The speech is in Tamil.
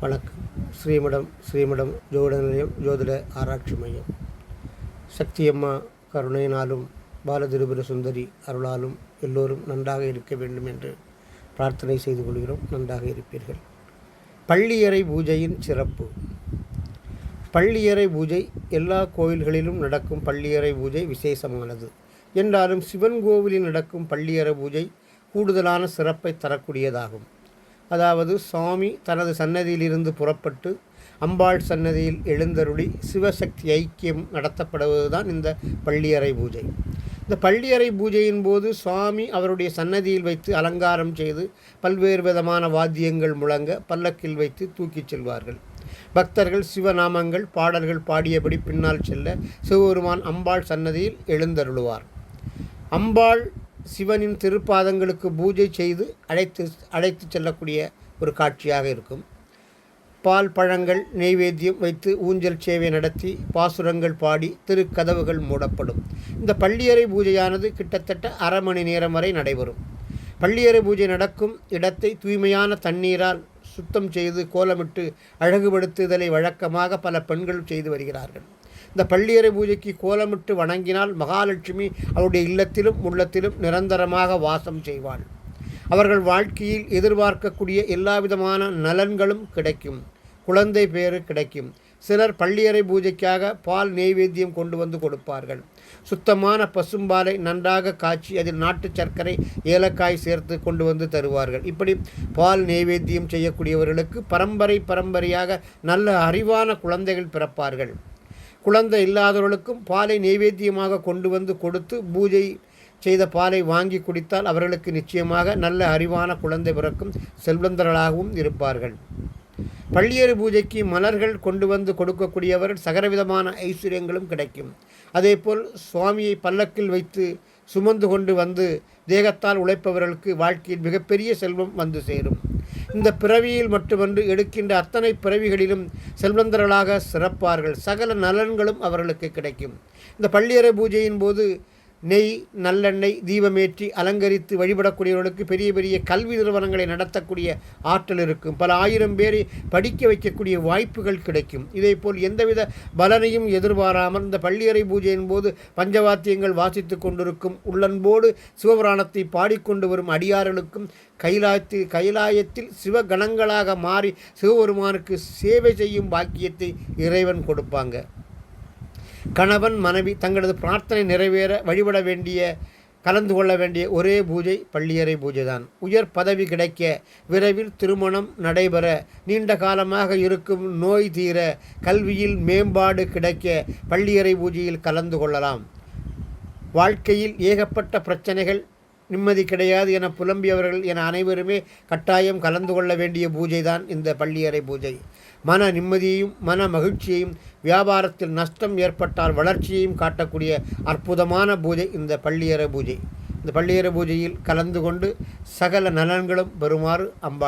வணக்கம். ஸ்ரீமடம் ஜோதிட நிலையம், ஜோதிட ஆராய்ச்சி மையம். சக்தியம்மா கருணையினாலும் பாலதிருபுர சுந்தரி அருளாலும் எல்லோரும் நன்றாக இருக்க வேண்டும் என்று பிரார்த்தனை செய்து கொள்கிறோம். நன்றாக இருப்பீர்கள். பள்ளியறை பூஜையின் சிறப்பு. பள்ளியறை பூஜை எல்லா கோயில்களிலும் நடக்கும் பள்ளியறை பூஜை விசேஷமானது என்றாலும் சிவன் கோவிலில் நடக்கும் பள்ளியறை பூஜை கூடுதலான சிறப்பை தரக்கூடியதாகும். அதாவது சுவாமி தனது சன்னதியிலிருந்து புறப்பட்டு அம்பாள் சன்னதியில் எழுந்தருளி சிவசக்தி ஐக்கியம் நடத்தப்படுவதுதான் இந்த பள்ளியறை பூஜை. இந்த பள்ளியறை பூஜையின் போது சுவாமி அவருடைய சன்னதியில் வைத்து அலங்காரம் செய்து பல்வேறு விதமான வாத்தியங்கள் முழங்க பல்லக்கில் வைத்து தூக்கிச் செல்வார்கள். பக்தர்கள் சிவநாமங்கள் பாடல்கள் பாடியபடி பின்னால் செல்ல சிவபெருமான் அம்பாள் சன்னதியில் எழுந்தருளுவார். அம்பாள் சிவனின் திருப்பாதங்களுக்கு பூஜை செய்து அழைத்து செல்லக்கூடிய ஒரு காட்சியாக இருக்கும். பால் பழங்கள் நெய்வேத்தியம் வைத்து ஊஞ்சல் சேவை நடத்தி பாசுரங்கள் பாடி திருக்கதவுகள் மூடப்படும். இந்த பள்ளியறை பூஜையானது கிட்டத்தட்ட அரை மணி நேரம் வரை நடைபெறும். பள்ளியறை பூஜை நடக்கும் இடத்தை தூய்மையான தண்ணீரால் சுத்தம் செய்து கோலமிட்டு அழகுபடுத்துதலை வழக்கமாக பல பெண்கள் செய்து வருகிறார்கள். இந்த பள்ளியறை பூஜைக்கு கோலமிட்டு வணங்கினால் மகாலட்சுமி அவருடைய இல்லத்திலும் உள்ளத்திலும் நிரந்தரமாக வாசம் செய்வாள். அவர்கள் வாழ்க்கையில் எதிர்பார்க்கக்கூடிய எல்லாவிதமான நலன்களும் கிடைக்கும். குழந்தை பேறு கிடைக்கும். சிலர் பள்ளியறை பூஜைக்காக பால் நெய்வேத்தியம் கொண்டு வந்து கொடுப்பார்கள். சுத்தமான பசும்பாலை நன்றாக காய்ச்சி அதில் நாட்டு சர்க்கரை ஏலக்காய் சேர்த்து கொண்டு வந்து தருவார்கள். இப்படி பால் நெய்வேத்தியம் செய்யக்கூடியவர்களுக்கு பரம்பரையாக நல்ல அறிவான குழந்தைகள் பிறப்பார்கள். குழந்தை இல்லாதவர்களுக்கும் பாலை நெய்வேத்தியமாக கொண்டு வந்து கொடுத்து பூஜை செய்த பாலை வாங்கி குடித்தால் அவர்களுக்கு நிச்சயமாக நல்ல அறிவான குழந்தை பிறக்கும், செல்வந்தர்களாகவும் இருப்பார்கள். பள்ளியறை பூஜைக்கு மலர்கள் கொண்டு வந்து கொடுக்கக்கூடியவர்கள் சகலவிதமான ஐஸ்வர்யங்களும் கிடைக்கும். அதேபோல் சுவாமியை பல்லக்கில் வைத்து சுமந்து கொண்டு வந்து தேகத்தால் உழைப்பவர்களுக்கு வாழ்க்கையில் மிகப்பெரிய செல்வம் வந்து சேரும். இந்த பிறவியில் மட்டுமன்று எடுக்கின்ற அத்தனை பிறவிகளிலும் செல்வந்தர்களாக சிறப்பார்கள். சகல நலன்களும் அவர்களுக்கு கிடைக்கும். இந்த பள்ளியறை பூஜையின் போது நெய் நல்லெண்ணெய் தீபமேற்றி அலங்கரித்து வழிபடக்கூடியவர்களுக்கு பெரிய பெரிய கல்வி நிறுவனங்களை நடத்தக்கூடிய ஆற்றல் இருக்கும். பல ஆயிரம் பேரை படிக்க வைக்கக்கூடிய வாய்ப்புகள் கிடைக்கும். இதேபோல் எந்தவித பலனையும் எதிர்பாராமல் இந்த பள்ளியறை பூஜையின் போது பஞ்சவாத்தியங்கள் வாசித்து கொண்டிருக்கும் உள்ளன்போடு சிவபுராணத்தை பாடிக்கொண்டு வரும் அடியார்களுக்கும் கைலாயத்தில் சிவகணங்களாக மாறி சிவபெருமானுக்கு சேவை செய்யும் பாக்கியத்தை இறைவன் கொடுப்பாங்க. கணவன் மனைவி தங்களது பிரார்த்தனை நிறைவேற வழிபட வேண்டிய கலந்து கொள்ள வேண்டிய ஒரே பூஜை பள்ளியறை பூஜை தான். உயர் பதவி கிடைக்க, விரைவில் திருமணம் நடைபெற, நீண்ட காலமாக இருக்கும் நோய் தீர, கல்வியில் மேம்பாடு கிடைக்க பள்ளியறை பூஜையில் கலந்து கொள்ளலாம். வாழ்க்கையில் ஏகப்பட்ட பிரச்சனைகள், நிம்மதி கிடையாது என புலம்பியவர்கள் என அனைவருமே கட்டாயம் கலந்து கொள்ள வேண்டிய பூஜை தான் இந்த பள்ளியறை பூஜை. மன நிம்மதியையும் மன மகிழ்ச்சியையும், வியாபாரத்தில் நஷ்டம் ஏற்பட்டால் வளர்ச்சியையும் காட்டக்கூடிய அற்புதமான பூஜை இந்த பள்ளியறை பூஜை. இந்த பள்ளியறை பூஜையில் கலந்து கொண்டு சகல நலன்களும் பெறுமாறு அம்பாள்